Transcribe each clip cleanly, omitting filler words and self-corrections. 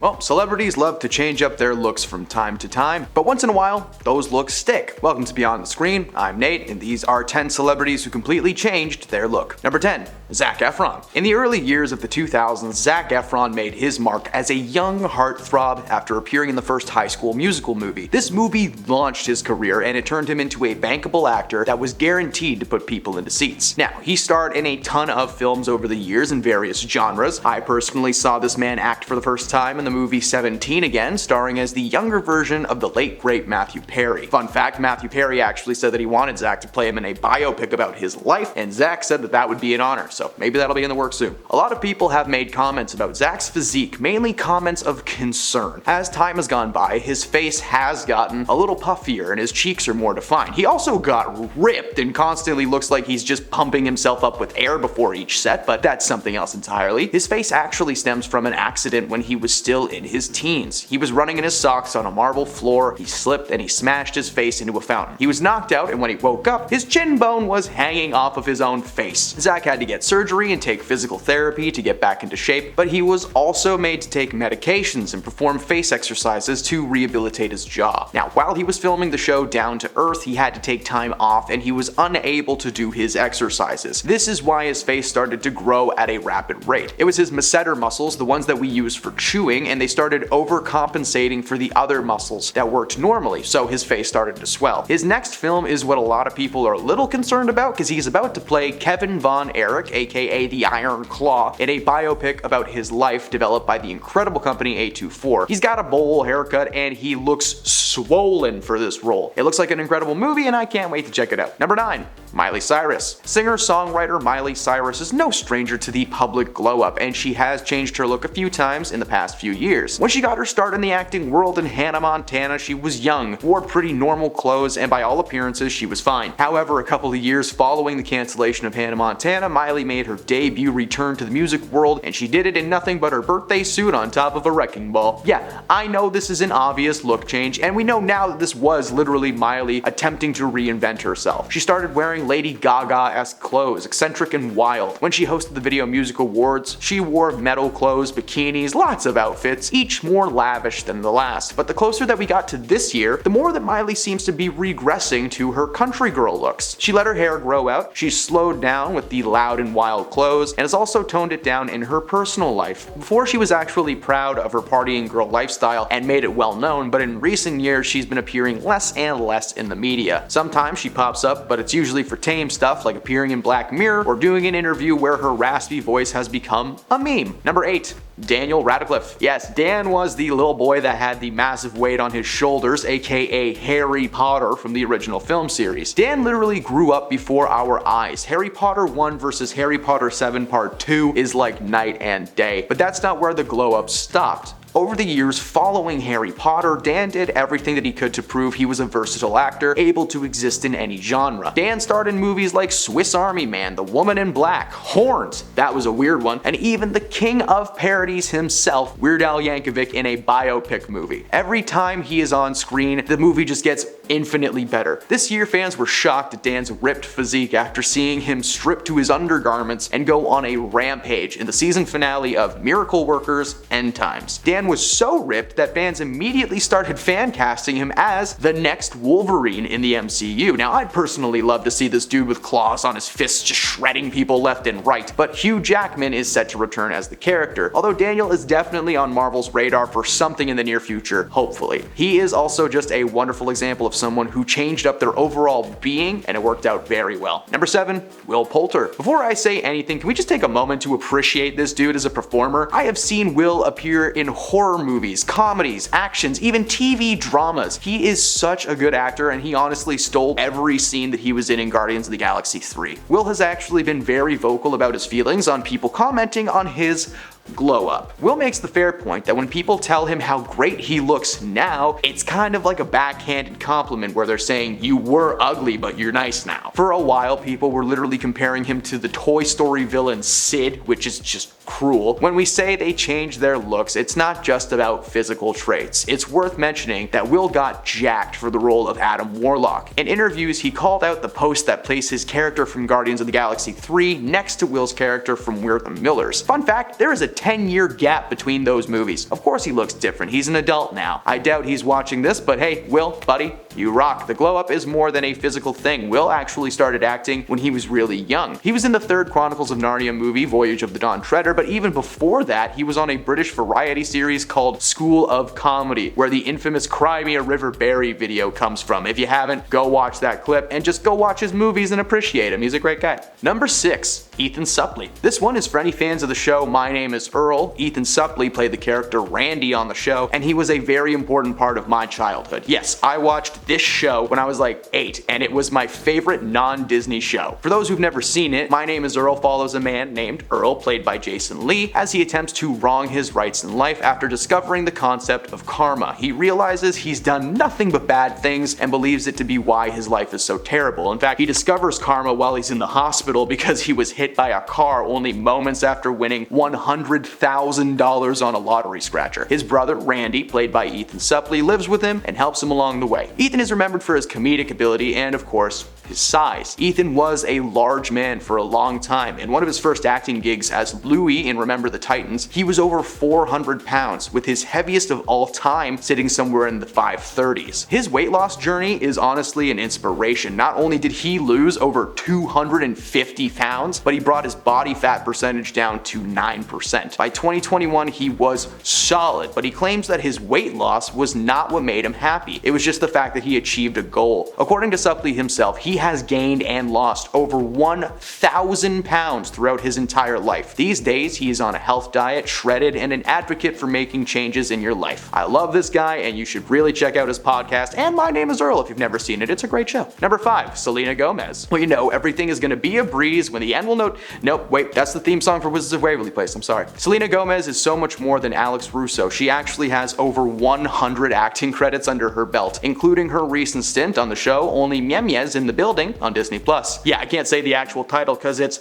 Well, celebrities love to change up their looks from time to time, but once in a while, those looks stick. Welcome to Beyond the Screen, I'm Nate, and these are 10 celebrities who completely changed their look. Number 10. Zac Efron. In the early years of the 2000s, Zac Efron made his mark as a young heartthrob after appearing in the first High School Musical movie. This movie launched his career, and it turned him into a bankable actor that was guaranteed to put people into seats. Now, he starred in a ton of films over the years in various genres. I personally saw this man act for the first time in the movie 17 Again, starring as the younger version of the late great Matthew Perry. Fun fact, Matthew Perry actually said that he wanted Zac to play him in a biopic about his life, and Zac said that that would be an honor, so maybe that'll be in the works soon. A lot of people have made comments about Zac's physique, mainly comments of concern. As time has gone by, his face has gotten a little puffier and his cheeks are more defined. He also got ripped and constantly looks like he's just pumping himself up with air before each set, but that's something else entirely. His face actually stems from an accident when he was still in his teens. He was running in his socks on a marble floor, he slipped and he smashed his face into a fountain. He was knocked out, and when he woke up, his chin bone was hanging off of his own face. Zac had to get surgery and take physical therapy to get back into shape, but he was also made to take medications and perform face exercises to rehabilitate his jaw. Now, while he was filming the show Down to Earth, he had to take time off and he was unable to do his exercises. This is why his face started to grow at a rapid rate. It was his masseter muscles, the ones that we use for chewing, and they started overcompensating for the other muscles that worked normally, so his face started to swell. His next film is what a lot of people are a little concerned about, because he's about to play Kevin Von Erich, aka the Iron Claw, in a biopic about his life developed by the incredible company A24. He's got a bowl haircut and he looks swollen for this role. It looks like an incredible movie and I can't wait to check it out. Number 9. Miley Cyrus. Singer-songwriter Miley Cyrus is no stranger to the public glow-up, and she has changed her look a few times in the past few years. When she got her start in the acting world in Hannah Montana, she was young, wore pretty normal clothes, and by all appearances, she was fine. However, a couple of years following the cancellation of Hannah Montana, Miley made her debut return to the music world, and she did it in nothing but her birthday suit on top of a wrecking ball. Yeah, I know this is an obvious look change, and we know now that this was literally Miley attempting to reinvent herself. She started wearing Lady Gaga-esque clothes, eccentric and wild. When she hosted the Video Music Awards, she wore metal clothes, bikinis, lots of outfits, each more lavish than the last. But the closer that we got to this year, the more that Miley seems to be regressing to her country girl looks. She let her hair grow out, she's slowed down with the loud and wild clothes, and has also toned it down in her personal life. Before, she was actually proud of her partying girl lifestyle and made it well known, but in recent years she's been appearing less and less in the media. Sometimes she pops up, but it's usually for tame stuff like appearing in Black Mirror or doing an interview where her raspy voice has become a meme. Number 8. Daniel Radcliffe. Yes, Dan was the little boy that had the massive weight on his shoulders, aka Harry Potter from the original film series. Dan literally grew up before our eyes. Harry Potter 1 versus Harry Potter 7 Part 2 is like night and day, but that's not where the glow up stopped. Over the years following Harry Potter, Dan did everything that he could to prove he was a versatile actor, able to exist in any genre. Dan starred in movies like Swiss Army Man, The Woman in Black, Horns, that was a weird one, and even the king of parodies himself, Weird Al Yankovic, in a biopic movie. Every time he is on screen, the movie just gets infinitely better. This year, fans were shocked at Dan's ripped physique after seeing him strip to his undergarments and go on a rampage in the season finale of Miracle Workers End Times. Dan was so ripped that fans immediately started fan casting him as the next Wolverine in the MCU. Now, I'd personally love to see this dude with claws on his fists just shredding people left and right, but Hugh Jackman is set to return as the character, although Daniel is definitely on Marvel's radar for something in the near future, hopefully. He is also just a wonderful example of someone who changed up their overall being, and it worked out very well. Number 7, Will Poulter. Before I say anything, can we just take a moment to appreciate this dude as a performer? I have seen Will appear in horror movies, comedies, actions, even TV dramas. He is such a good actor, and he honestly stole every scene that he was in Guardians of the Galaxy 3. Will has actually been very vocal about his feelings on people commenting on his glow up. Will makes the fair point that when people tell him how great he looks now, it's kind of like a backhanded compliment where they're saying, you were ugly but you're nice now. For a while, people were literally comparing him to the Toy Story villain Sid, which is just cruel. When we say they changed their looks, it's not just about physical traits. It's worth mentioning that Will got jacked for the role of Adam Warlock. In interviews, he called out the post that placed his character from Guardians of the Galaxy 3 next to Will's character from We're the Millers. Fun fact, there is a 10-year gap between those movies. Of course he looks different, he's an adult now. I doubt he's watching this, but hey, Will, buddy, you rock. The glow up is more than a physical thing. Will actually started acting when he was really young. He was in the third Chronicles of Narnia movie, Voyage of the Dawn Treader, but even before that, he was on a British variety series called School of Comedy, where the infamous Cry Me a River Berry video comes from. If you haven't, go watch that clip and just go watch his movies and appreciate him. He's a great guy. Number 6. Ethan Suplee. This one is for any fans of the show My Name is Earl. Ethan Suplee played the character Randy on the show, and he was a very important part of my childhood. Yes, I watched this show when I was like 8, and it was my favorite non-Disney show. For those who've never seen it, My Name is Earl follows a man named Earl, played by Jason Lee, as he attempts to wrong his rights in life after discovering the concept of karma. He realizes he's done nothing but bad things and believes it to be why his life is so terrible. In fact, he discovers karma while he's in the hospital because he was hit by a car only moments after winning $100,000 on a lottery scratcher. His brother, Randy, played by Ethan Suplee, lives with him and helps him along the way. Ethan is remembered for his comedic ability and, of course, his size. Ethan was a large man for a long time. In one of his first acting gigs as Louie in Remember the Titans, he was over 400 pounds, with his heaviest of all time sitting somewhere in the 530s. His weight loss journey is honestly an inspiration. Not only did he lose over 250 pounds, but he brought his body fat percentage down to 9%. By 2021, he was solid, but he claims that his weight loss was not what made him happy. It was just the fact that he achieved a goal. According to Suplee himself, he has gained and lost over 1,000 pounds throughout his entire life. These days, he is on a health diet, shredded, and an advocate for making changes in your life. I love this guy, and you should really check out his podcast, and My Name is Earl if you've never seen it. It's a great show. Number 5. Selena Gomez. Well, you know, everything is gonna be a breeze when the end will note. Nope, wait, that's the theme song for Wizards of Waverly Place, I'm sorry. Selena Gomez is so much more than Alex Russo. She actually has over 100 acting credits under her belt, including her recent stint on the show Only Myemes in the Building on Disney+. Yeah, I can't say the actual title because it's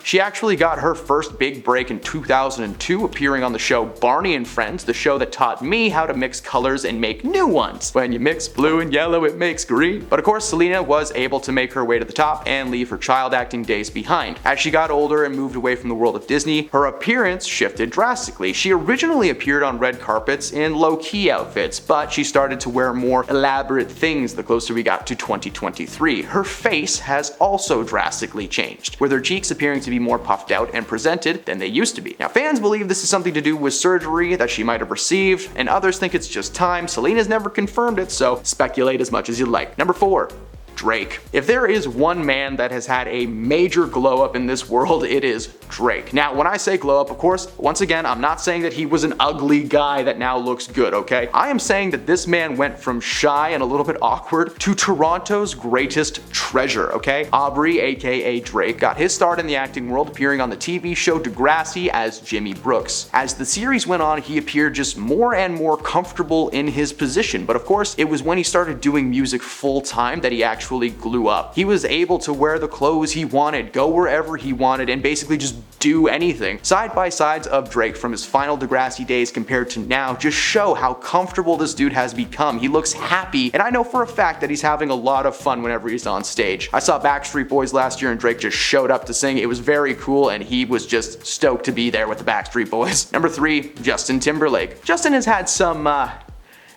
She actually got her first big break in 2002, appearing on the show Barney and Friends, the show that taught me how to mix colors and make new ones. When you mix blue and yellow, it makes green. But of course, Selena was able to make her way to the top and leave her child acting days behind. As she got older and moved away from the world of Disney, her appearance shifted drastically. She originally appeared on red carpets in low-key outfits, but she started to wear more elaborate things the closer we got to 2023. Her face has also drastically changed, with her cheeks appearing to be more puffed out and presented than they used to be. Now, fans believe this is something to do with surgery that she might have received, and others think it's just time. Selena's never confirmed it, so speculate as much as you like. Number 4. Drake. If there is one man that has had a major glow up in this world, it is Drake. Now, when I say glow up, of course, once again, I'm not saying that he was an ugly guy that now looks good, okay? I am saying that this man went from shy and a little bit awkward to Toronto's greatest treasure, okay? Aubrey, aka Drake, got his start in the acting world appearing on the TV show Degrassi as Jimmy Brooks. As the series went on, he appeared just more and more comfortable in his position, but of course, it was when he started doing music full time that he actually glue up. He was able to wear the clothes he wanted, go wherever he wanted, and basically just do anything. Side by sides of Drake from his final Degrassi days compared to now just show how comfortable this dude has become. He looks happy, and I know for a fact that he's having a lot of fun whenever he's on stage. I saw Backstreet Boys last year and Drake just showed up to sing. It was very cool, and he was just stoked to be there with the Backstreet Boys. Number 3, Justin Timberlake. Justin has had some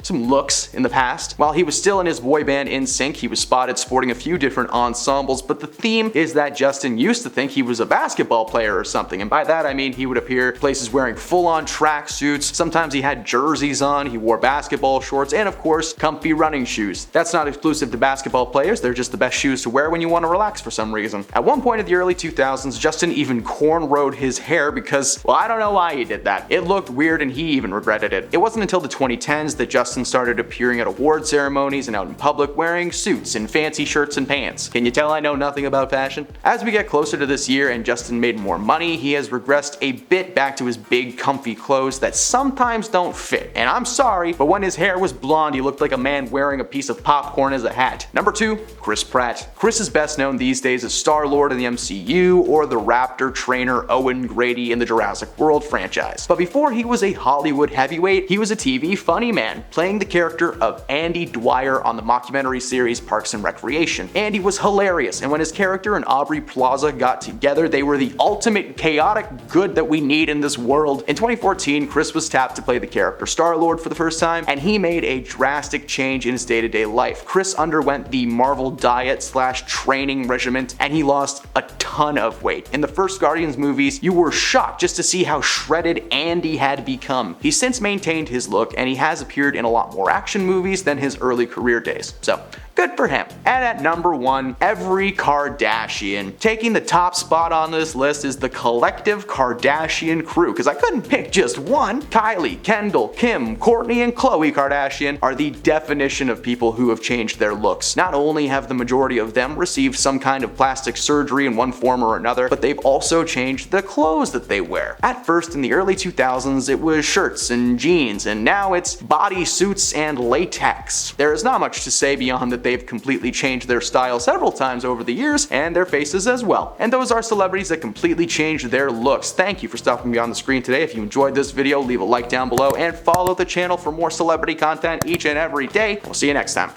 looks in the past. While he was still in his boy band NSYNC, he was spotted sporting a few different ensembles, but the theme is that Justin used to think he was a basketball player or something, and by that I mean he would appear places wearing full-on tracksuits. Sometimes he had jerseys on, he wore basketball shorts, and of course, comfy running shoes. That's not exclusive to basketball players, they're just the best shoes to wear when you want to relax for some reason. At one point in the early 2000s, Justin even cornrowed his hair because, well, I don't know why he did that. It looked weird and he even regretted it. It wasn't until the 2010s that Justin started appearing at award ceremonies and out in public wearing suits and fancy shirts and pants. Can you tell I know nothing about fashion? As we get closer to this year and Justin made more money, he has regressed a bit back to his big comfy clothes that sometimes don't fit. And I'm sorry, but when his hair was blonde, he looked like a man wearing a piece of popcorn as a hat. Number 2, Chris Pratt. Chris is best known these days as Star-Lord in the MCU or the Raptor trainer Owen Grady in the Jurassic World franchise. But before he was a Hollywood heavyweight, he was a TV funny man, playing playing the character of Andy Dwyer on the mockumentary series Parks and Recreation. Andy was hilarious, and when his character and Aubrey Plaza got together, they were the ultimate chaotic good that we need in this world. In 2014, Chris was tapped to play the character Star-Lord for the first time, and he made a drastic change in his day-to-day life. Chris underwent the Marvel diet / training regimen, and he lost a ton of weight. In the first Guardians movies, you were shocked just to see how shredded Andy had become. He's since maintained his look, and he has appeared in a lot more action movies than his early career days. So, good for him. And at number 1, every Kardashian. Taking the top spot on this list is the collective Kardashian crew, because I couldn't pick just one. Kylie, Kendall, Kim, Kourtney, and Khloe Kardashian are the definition of people who have changed their looks. Not only have the majority of them received some kind of plastic surgery in one form or another, but they've also changed the clothes that they wear. At first, in the early 2000s, it was shirts and jeans, and now it's bodysuits and latex. There is not much to say beyond that they've completely changed their style several times over the years, and their faces as well. And those are celebrities that completely changed their looks. Thank you for stopping me on the screen today. If you enjoyed this video, leave a like down below and follow the channel for more celebrity content each and every day. We'll see you next time.